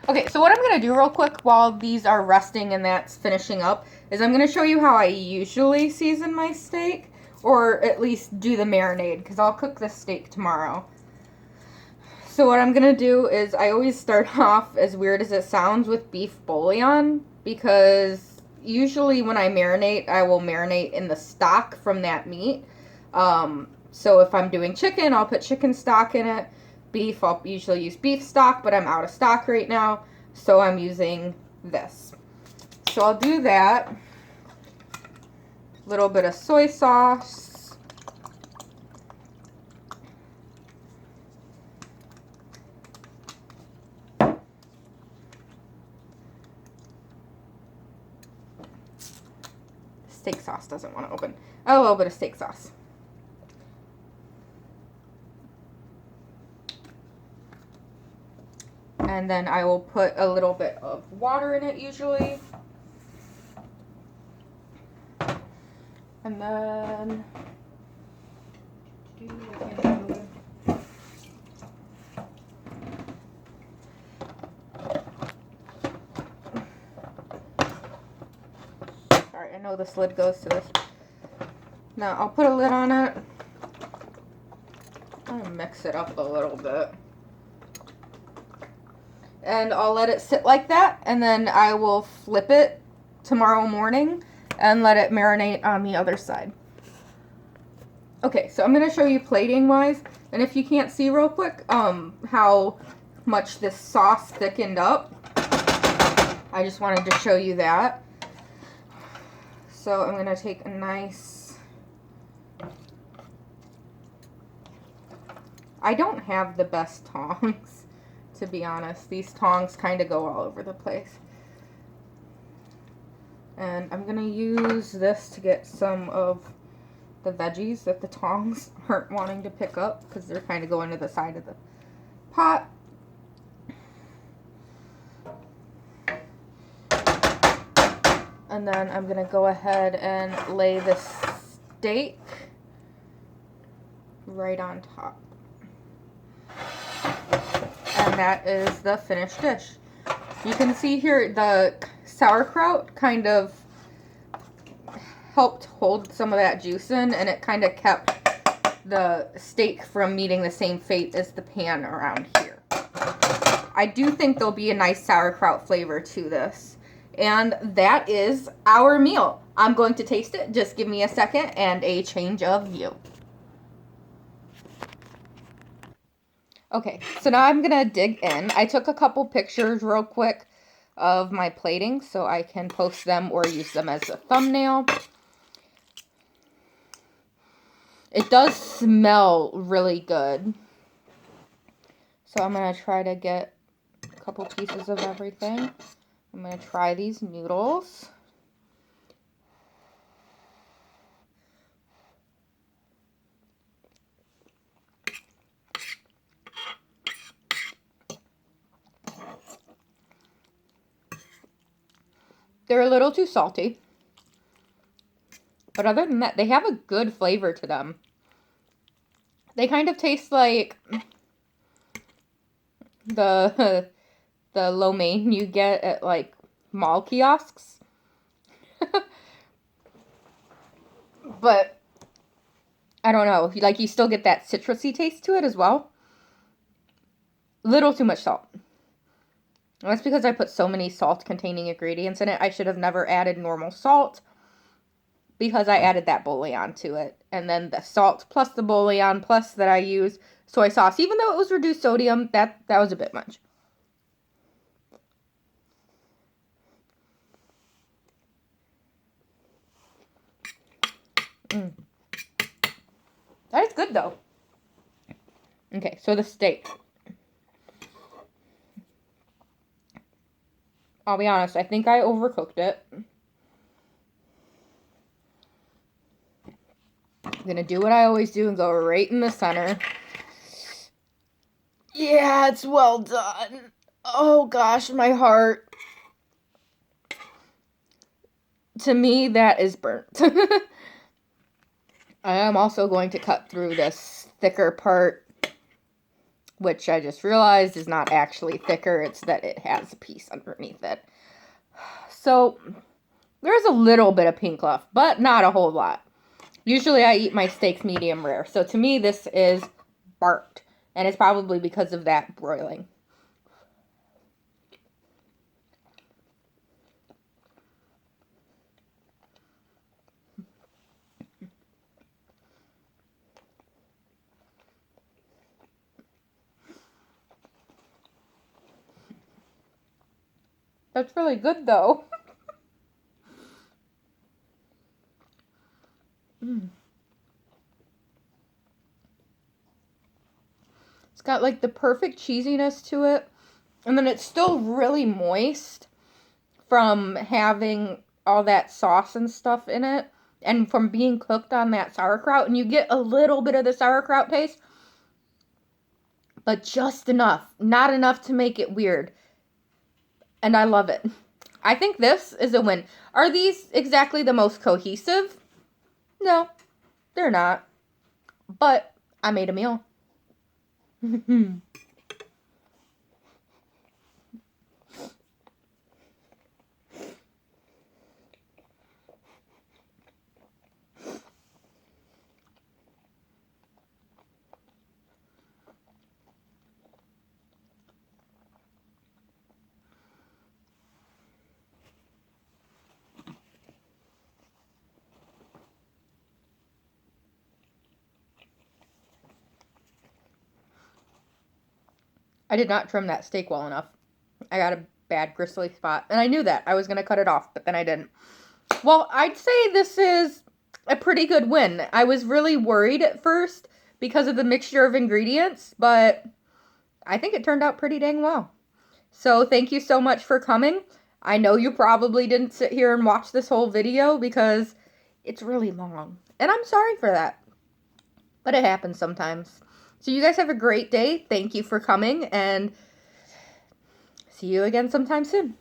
Okay, so what I'm going to do real quick while these are resting and that's finishing up is I'm going to show you how I usually season my steak, or at least do the marinade, because I'll cook the steak tomorrow. So what I'm going to do is I always start off, as weird as it sounds, with beef bouillon, because usually when I marinate, I will marinate in the stock from that meat. So if I'm doing chicken, I'll put chicken stock in it. Beef, I'll usually use beef stock, but I'm out of stock right now, so I'm using this. So I'll do that. A little bit of soy sauce. Steak sauce doesn't want to open. A little bit of steak sauce. And then I will put a little bit of water in it usually. And then sorry, I know this lid goes to this. Now I'll put a lid on it. I'm gonna mix it up a little bit. And I'll let it sit like that, and then I will flip it tomorrow morning and let it marinate on the other side. Okay, so I'm going to show you plating wise, and if you can't see real quick how much this sauce thickened up, I just wanted to show you that. So I'm going to take a nice, I don't have the best tongs, to be honest. These tongs kind of go all over the place. And I'm going to use this to get some of the veggies that the tongs aren't wanting to pick up, because they're kind of going to the side of the pot. And then I'm going to go ahead and lay the steak right on top. And that is the finished dish. You can see here the sauerkraut kind of helped hold some of that juice in, and it kind of kept the steak from meeting the same fate as the pan around here. I do think there'll be a nice sauerkraut flavor to this. And that is our meal. I'm going to taste it. Just give me a second and a change of view. Okay, so now I'm going to dig in. I took a couple pictures real quick of my plating so I can post them or use them as a thumbnail. It does smell really good. So I'm going to try to get a couple pieces of everything. I'm going to try these noodles. They're a little too salty. But other than that, they have a good flavor to them. They kind of taste like the lo mein you get at like mall kiosks. But I don't know, like you still get that citrusy taste to it as well. Little too much salt. And that's because I put so many salt containing ingredients in it. I should have never added normal salt, because I added that bouillon to it. And then the salt plus the bouillon plus that I use soy sauce, even though it was reduced sodium, that was a bit much. That is good though. Okay, so the steak. I'll be honest, I think I overcooked it. I'm gonna do what I always do and go right in the center. Yeah, it's well done. Oh gosh, my heart. To me, that is burnt. I am also going to cut through this thicker part which I just realized is not actually thicker. It's that it has a piece underneath it. So there's a little bit of pink left, but not a whole lot. Usually I eat my steaks medium rare. So to me, this is burnt. And it's probably because of that broiling. That's really good, though. It's got like the perfect cheesiness to it. And then it's still really moist from having all that sauce and stuff in it. And from being cooked on that sauerkraut. And you get a little bit of the sauerkraut taste. But just enough. Not enough to make it weird. And I love it. I think this is a win. Are these exactly the most cohesive? No, they're not. But I made a meal. I did not trim that steak well enough. I got a bad gristly spot. And I knew that. I was going to cut it off, but then I didn't. Well, I'd say this is a pretty good win. I was really worried at first because of the mixture of ingredients, but I think it turned out pretty dang well. So thank you so much for coming. I know you probably didn't sit here and watch this whole video because it's really long. And I'm sorry for that. But it happens sometimes. So you guys have a great day. Thank you for coming, and see you again sometime soon.